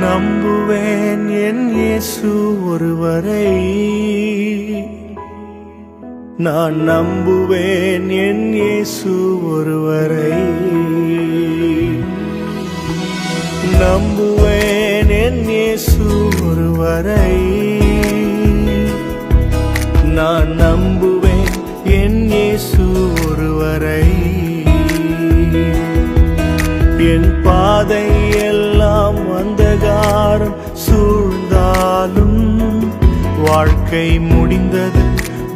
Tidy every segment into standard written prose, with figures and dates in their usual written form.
நம்புவேன் என் இயேசு ஒருவரை, நான் நம்புவேன் என் இயேசு ஒருவரை. நம்புவேன் என் இயேசு ஒருவரை, நான் நம்புவேன் என் இயேசு ஒருவரை. என் பாதை எல்லாம் அந்தகாரம் சூழ்ந்தாலும், வாழ்க்கை முடிந்தது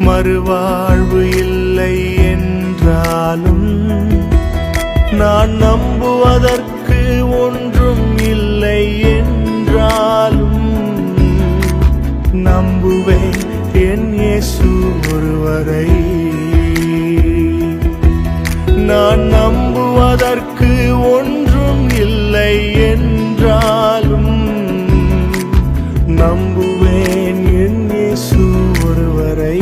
மறுவாழ்வு இல்லை என்றாலும், நான் நம்புவதற்கு ஒன்றும் இல்லை என்றாலும், நம்புவேன் என் இயேசு ஒருவரை. நான் நம்புவதற்கு ஒன்றும் இல்லை என்றாலும், நம்புவேன் என் இயேசு ஒருவரை.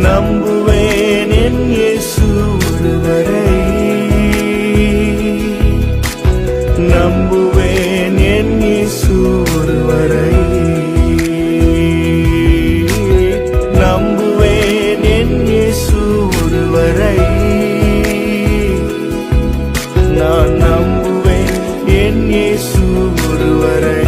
நம்புவேன் என் இயேசு ஒருவரை. நம்புவேன் என் இயேசு ஒருவரை. நம்புவேன் என் இயேசு ஒருவரை. நான் நம்புவேன் என் இயேசு ஒருவரை.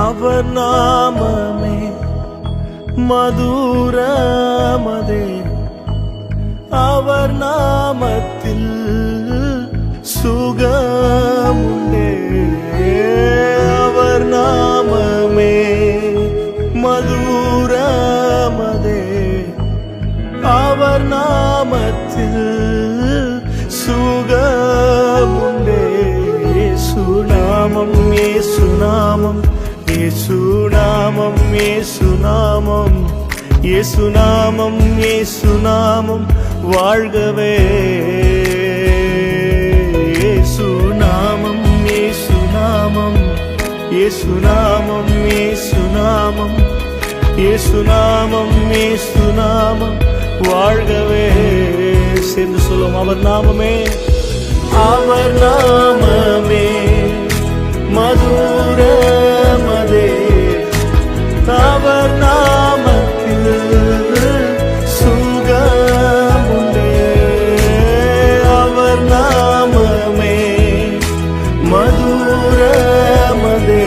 அவர் நாமமே மதுரமதே, அவர் நாமத்தில் சுகமுண்டே. அவர் நாமமே மதுரமதே, அவர் நாமத்தில் சுகமுண்டே. இயேசுநாமம் இயேசுநாமம் இயேசுநாமம் இயேசுநாமம் இயேசுநாமம் இயேசுநாமம் வாழ்கவே. இயேசுநாமம் இயேசுநாமம் இயேசுநாமம் இயேசுநாமம் இயேசுநாமம் இயேசுநாமம் வாழ்கவே. சேர்ந்து சொல்லுவோம், அவர் நாமமே, அவர் நாமமே மதுரமதே, அவர் நாமத்தில் சுகமுண்டே. அவர் நாமமே மதுரமதே,